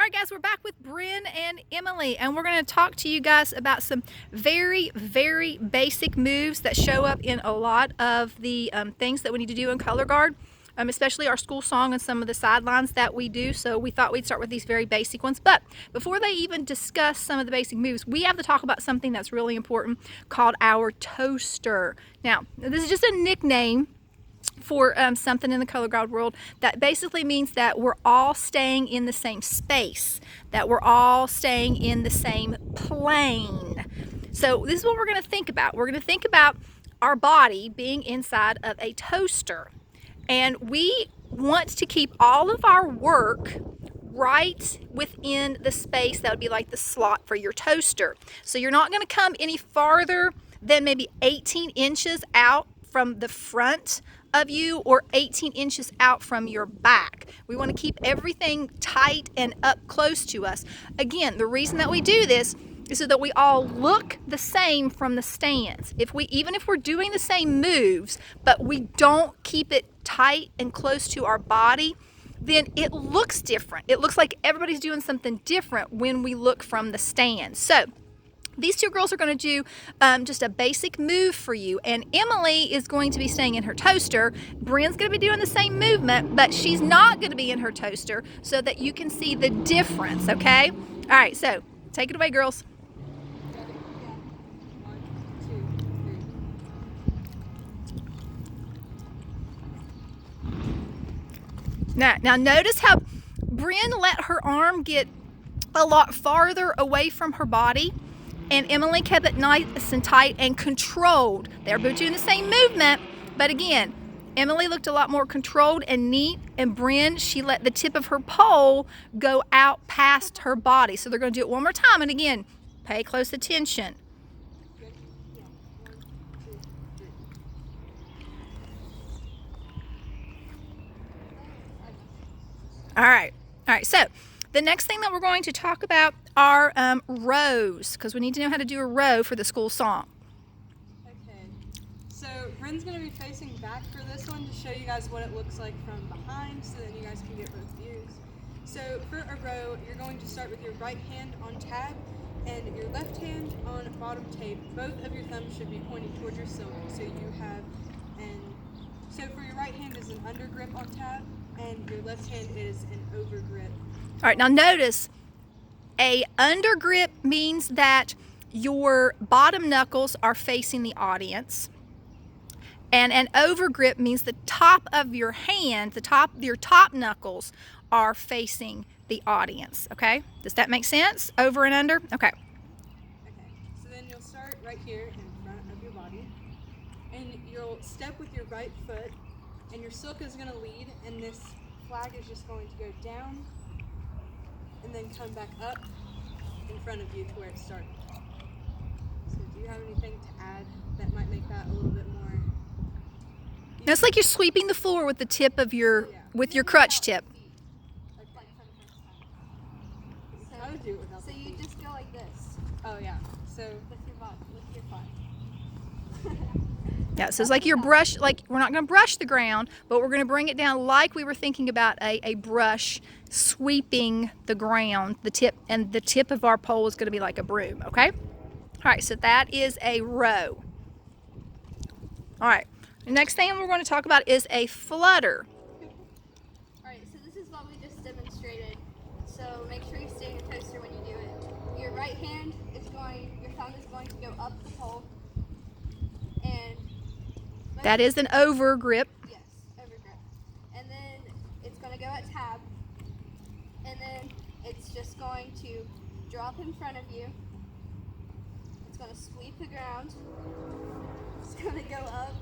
All right, guys, we're back with Bryn and Emily, and we're going to talk to you guys about some very, very basic moves that show up in a lot of the things that we need to do in color guard, especially our school song and some of the sidelines that we do. So we thought we'd start with these very basic ones. But before they even discuss some of the basic moves, we have to talk about something that's really important called our toaster. Now, this is just a nickname for something in the color guard world that basically means that we're all staying in the same space, that we're all staying in the same plane. So this is what we're going to think about. We're going to think about our body being inside of a toaster, and we want to keep all of our work right within the space that would be like the slot for your toaster. So you're not going to come any farther than maybe 18 inches out from the front of you or 18 inches out from your back. We want to keep everything tight and up close to us. Again, the reason that we do this is so that we all look the same from the stands. Even if we're doing the same moves, but we don't keep it tight and close to our body, then it looks different. It looks like everybody's doing something different when we look from the stands. So these two girls are going to do just a basic move for you, and Emily is going to be staying in her toaster. Bryn's going to be doing the same movement, but she's not going to be in her toaster, so that you can see the difference, okay? All right, so take it away, girls. Now notice how Bryn let her arm get a lot farther away from her body, and Emily kept it nice and tight and controlled. They're both doing the same movement, but again, Emily looked a lot more controlled and neat, and Bryn, she let the tip of her pole go out past her body. So they're going to do it one more time, and again, pay close attention. All right, so the next thing that we're going to talk about are rows, because we need to know how to do a row for the school song. Okay, so Bryn's going to be facing back for this one to show you guys what it looks like from behind so that you guys can get both views. So for a row, you're going to start with your right hand on tab and your left hand on bottom tape. Both of your thumbs should be pointing towards your silk, so you have so for your right hand is an under grip on tab, and your left hand is an over grip. All right, now notice a under grip means that your bottom knuckles are facing the audience, and an over grip means the top of your hand, your top knuckles are facing the audience. Okay, does that make sense? Over and under. Okay. Okay, so then you'll start right here in front of your body, and you'll step with your right foot, and your silk is going to lead, and this flag is just going to go down and then come back up in front of you to where it started. So do you have anything to add that might make that a little bit more easy? Now it's like you're sweeping the floor with the tip of your with your crutch tip. Okay. I would do it without So the you feet. just go like this Oh yeah, so with your butt, with your butt. Yeah, so it's like your brush, like we're not going to brush the ground, but we're going to bring it down like we were thinking about a brush sweeping the ground, the tip of our pole is going to be like a broom, okay? All right, so that is a row. All right, the next thing we're going to talk about is a flutter. Alright, so this is what we just demonstrated. So make sure you stay in your toaster when you do it. Your right hand is your thumb is going to go up the pole. And That is an over grip. yes, over grip. And then it's going to go at tab. And then it's just going to drop in front of you. It's going to sweep the ground. It's going to go up.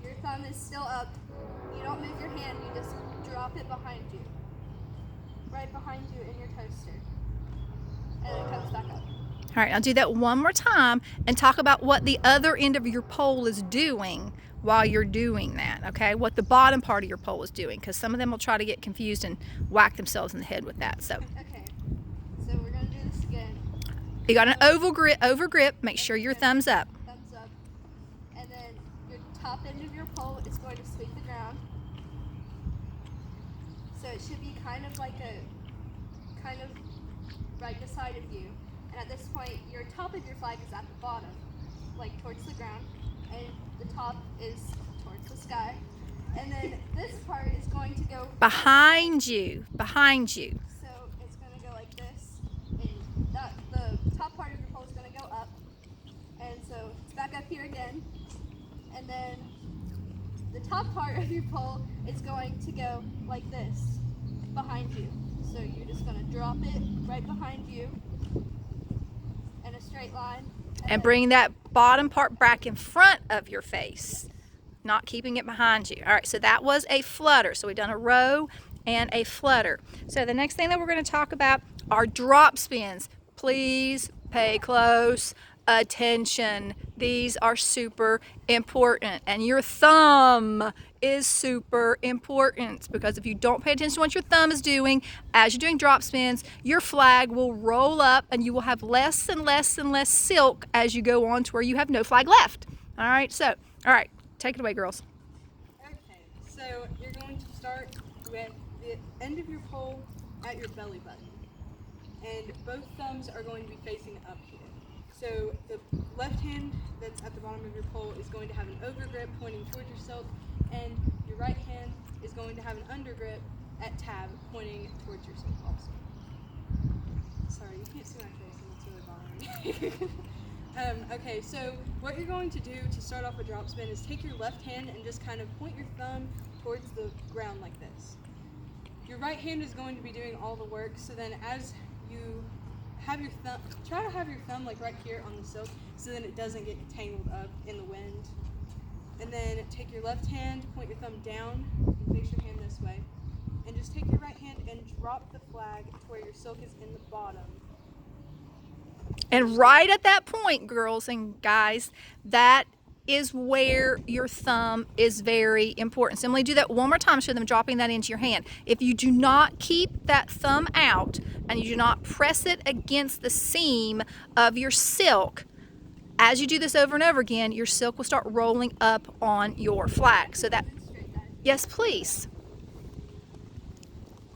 Your thumb is still up. You don't move your hand, you just drop it behind you. Right behind you in your toaster. And it comes back up. All right, I'll do that one more time and talk about what the other end of your pole is doing while you're doing that, okay? What the bottom part of your pole is doing, because some of them will try to get confused and whack themselves in the head with that. So Okay. So we're going to do this again. you got an over grip, make sure your thumb's up. Thumbs up. And then your top end of your pole is going to sweep the ground. So it should be kind of like a kind of right beside of you. And at this point, your top of your flag is at the bottom, like towards the ground, and the top is towards the sky. And then this part is going to go Behind you. Behind you. so it's going to go like this, and the top part of your pole is going to go up, and so it's back up here again, and then the top part of your pole is going to go like this behind you. So you're just going to drop it right behind you in a straight line, And then- bring that bottom part back in front of your face, not keeping it behind you. All right, so that was a flutter. So we've done a row and a flutter. So the next thing that we're going to talk about are drop spins. Please pay close attention. These are super important, and your thumb is super important, because if you don't pay attention to what your thumb is doing as you're doing drop spins, your flag will roll up and you will have less and less and less silk as you go on to where you have no flag left. All right, so, all right, take it away, girls. Okay, so you're going to start with the end of your pole at your belly button. And both thumbs are going to be facing up here. So the left hand that's at the bottom of your pole is going to have an over grip pointing towards your silk, and your right hand is going to have an under grip at tab pointing towards your silk also. Sorry, you can't see my face and it's really bothering me. Okay, so what you're going to do to start off a drop spin is take your left hand and just kind of point your thumb towards the ground like this. Your right hand is going to be doing all the work, so then as you have your thumb, try to have your thumb like right here on the silk so then it doesn't get tangled up in the wind. And then take your left hand, point your thumb down, and face your hand this way. And just take your right hand and drop the flag to where your silk is in the bottom. And right at that point, girls and guys, that is where your thumb is very important. So Emily, do that one more time, show them dropping that into your hand. If you do not keep that thumb out and you do not press it against the seam of your silk, as you do this over and over again, your silk will start rolling up on your flag. So that, demonstrate that. yes, please.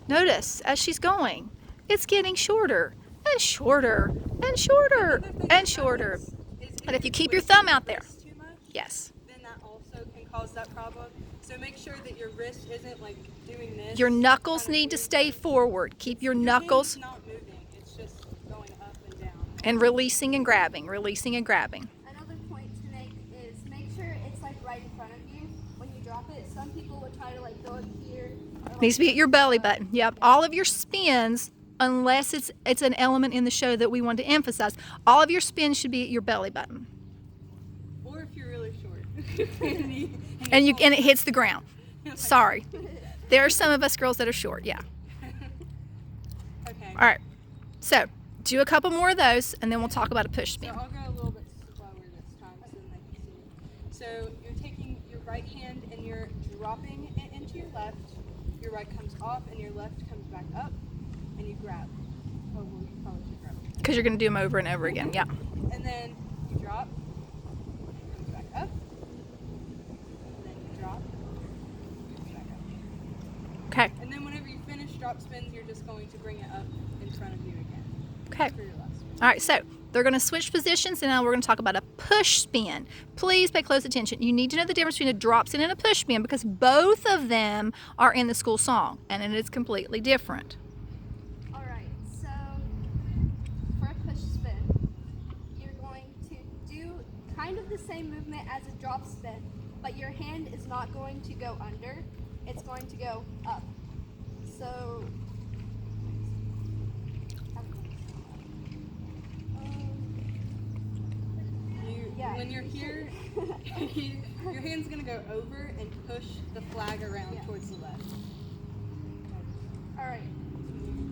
Notice as she's going, it's getting shorter and shorter and shorter Another thing and that shorter. happens is But if you keep your twist thumb out there, wrist too much, yes. then that also can cause that problem. So make sure that your wrist isn't like doing this. Your knuckles kind of need to moving. stay forward. Keep your Your knuckles hand's not moving, it's just going up and down. and releasing and grabbing, releasing and grabbing. Another point to make is make sure it's like right in front of you when you drop it. Some people would try to like go up here. Or, like, Needs to be at your belly button. Yep. All of your spins, unless it's an element in the show that we want to emphasize, all of your spins should be at your belly button. Or if you're really short. And it hits the ground. Sorry. There are some of us girls that are short, yeah. Okay. All right. So, do a couple more of those and then we'll talk about a push So spin. I'll go a little bit slower this time so then they can see. So you're taking your right hand and you're dropping it into your left. Your right comes off and your left comes back up, and you grab. Oh, well, you probably should grab it. Because you're going to do them over and over again, yeah. And then you drop, comes back up, and then you drop, comes back up. Okay. And then whenever you finish drop spins, you're just going to bring it up in front of you again Okay. for your last one. All right, so they're going to switch positions, and now we're going to talk about a push spin. Please pay close attention. You need to know the difference between a drop spin and a push spin because both of them are in the school song, and it is completely different. All right. So for a push spin, you're going to do kind of the same movement as a drop spin, but your hand is not going to go under. It's going to go up. So. Yeah. When you're here, your hand's gonna go over and push the flag around Yeah. towards the left. All right.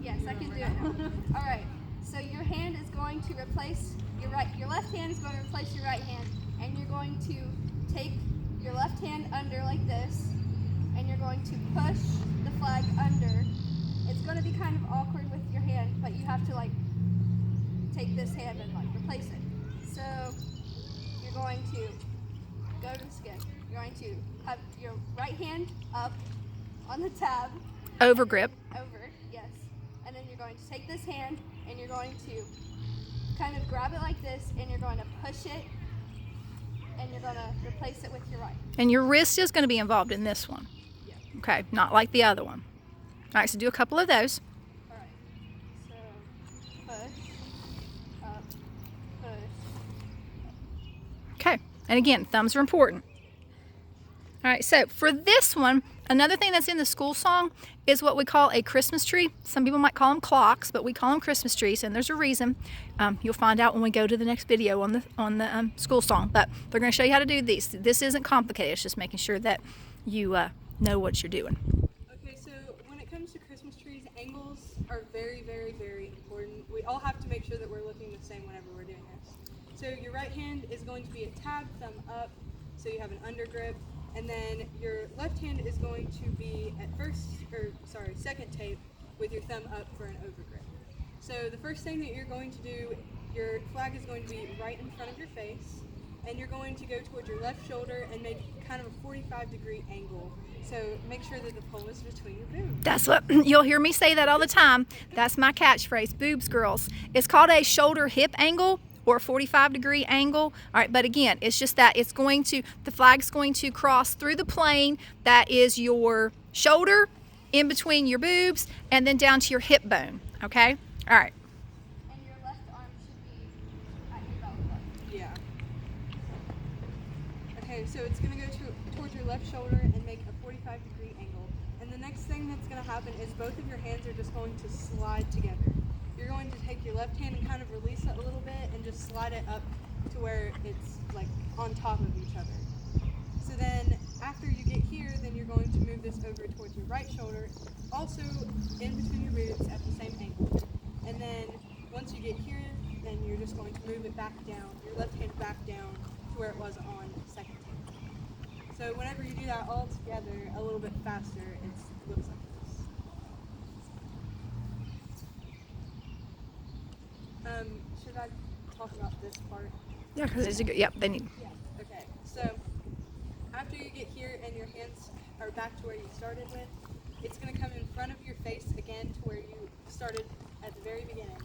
Yes, I can do it now. All right. So your hand is going to replace your right. Your left hand is going to replace your right hand, and you're going to take your left hand under like this, and you're going to push the flag under. It's going to be kind of awkward with your hand, but you have to like take this hand and like replace it. So you're going to go to the skin. You're going to have your right hand up on the tab. Over grip. Over, yes. And then you're going to take this hand and you're going to kind of grab it like this and you're going to push it and you're going to replace it with your right. And your wrist is going to be involved in this one. Yeah. Okay, not like the other one. All right, so do a couple of those. All right. So push, up, push. Okay, and again, thumbs are important. All right, so for this one, another thing that's in the school song is what we call a Christmas tree. Some people might call them clocks, but we call them Christmas trees, and there's a reason. You'll find out when we go to the next video on the school song. But they're going to show you how to do these. This isn't complicated. It's just making sure that you know what you're doing. Okay, so when it comes to Christmas trees, angles are very, very, very important. We all have to make sure that we're looking the same whenever we're doing this. So your right hand is going to be a tab, thumb up, so you have an under grip. And then your left hand is going to be at second tape with your thumb up for an over grip. So the first thing that you're going to do, your flag is going to be right in front of your face, and you're going to go towards your left shoulder and make kind of a 45-degree angle. So make sure that the pole is between your boobs. That's what you'll hear me say that all the time. That's my catchphrase, boobs girls. It's called a shoulder hip angle or a 45-degree angle. All right, but again, it's just that the flag's going to cross through the plane that is your shoulder, in between your boobs, and then down to your hip bone, okay? All right. And your left arm should be at your belt button. Yeah. Okay, so it's going to go towards your left shoulder and make a 45-degree angle. And the next thing that's going to happen is both of your hands are just going to slide together. You're going to take your left hand and kind of release it a little bit and just slide it up to where it's like on top of each other. So then after you get here, then you're going to move this over towards your right shoulder, also in between your boobs at the same angle. And then once you get here, then you're just going to move it back down, your left hand back down to where it was on second tape. So whenever you do that all together a little bit faster, it looks like this. Should I talk about this part? Yeah, because it's a good, yep, they need. Yeah. Okay, so after you get here and your hands are back to where you started with, it's going to come in front of your face again to where you started at the very beginning.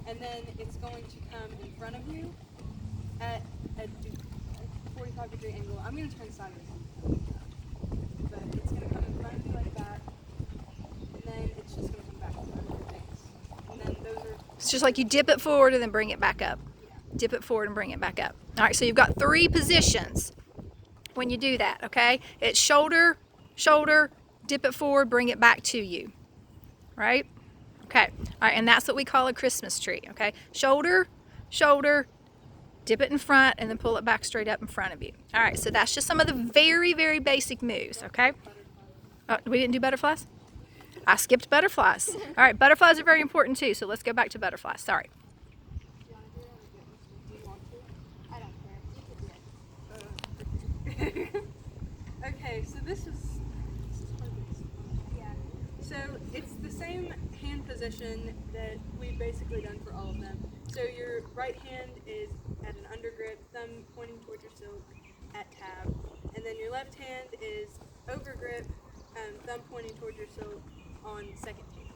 And then it's going to come in front of you at a 45-degree angle. I'm going to turn sideways. But it's going to come in front of you like that. And then it's just going to come back in front of your face. And then those are... It's just like you dip it forward and then bring it back up. Dip it forward and bring it back up. All right, so you've got 3 positions when you do that, okay? It's shoulder, shoulder, dip it forward, bring it back to you, right? Okay, all right, and that's what we call a Christmas tree, okay? Shoulder, shoulder, dip it in front, and then pull it back straight up in front of you. All right, so that's just some of the very, very basic moves, okay? We didn't do butterflies? I skipped butterflies. All right, butterflies are very important too, so let's go back to butterflies, sorry. I don't care. You could do it. Okay, so this is Yeah. So it's the same hand position that we've basically done for all of them. So your right hand is at an under grip, thumb pointing towards your silk at tab. And then your left hand is over grip, thumb pointing towards your silk on second tape.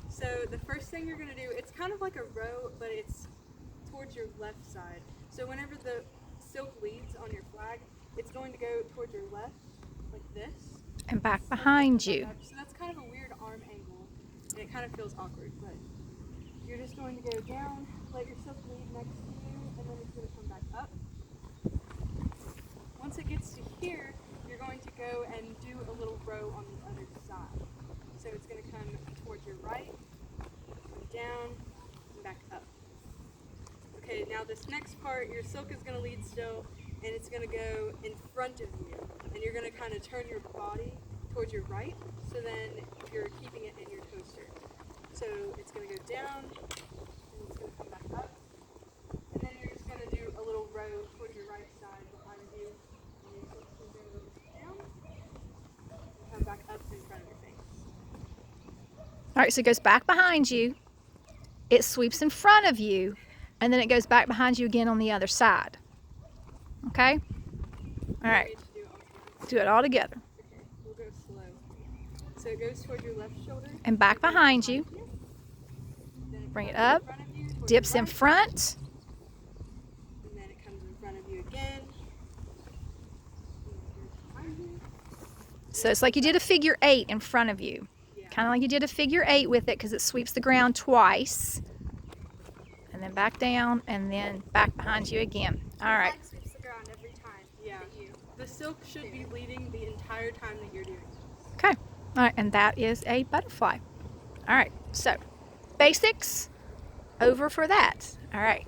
So the first thing you're going to do, it's kind of like a row, but it's towards your left side. So whenever the silk leads on your flag, it's going to go towards your left, like this. And back behind you. So that's kind of a weird arm angle, and it kind of feels awkward, but you're just going to go down, let your silk lead next to you, and then it's going to come back up. Once it gets to here, you're going to go and do a little row on the other side. So it's going to come towards your right, down, and back up. Okay, now this next part, your silk is going to lead still, and it's going to go in front of you, and you're going to kind of turn your body towards your right, so then you're keeping it in your toaster. So it's going to go down, and it's going to come back up, and then you're just going to do a little row towards your right side behind you, and your silk is going to go down, and come back up in front of your face. All right, so it goes back behind you, it sweeps in front of you, and then it goes back behind you again on the other side. Okay? All right, do it all together. Okay, we'll go slow. So it goes toward your left shoulder. And back behind you. Bring it comes up. In front of you, towards Dips your in right, front. and then it comes in front of you again. Behind you. So it's like you did a figure 8 in front of you. Yeah. Kind of like you did a figure 8 with it because it sweeps the ground twice. And then back down and then back behind you again. All right. Flag sweeps the ground every time. Yeah. that you The silk should be leading the entire time that you're doing this. Okay. All right. And that is a butterfly. All right. So basics over for that. All right.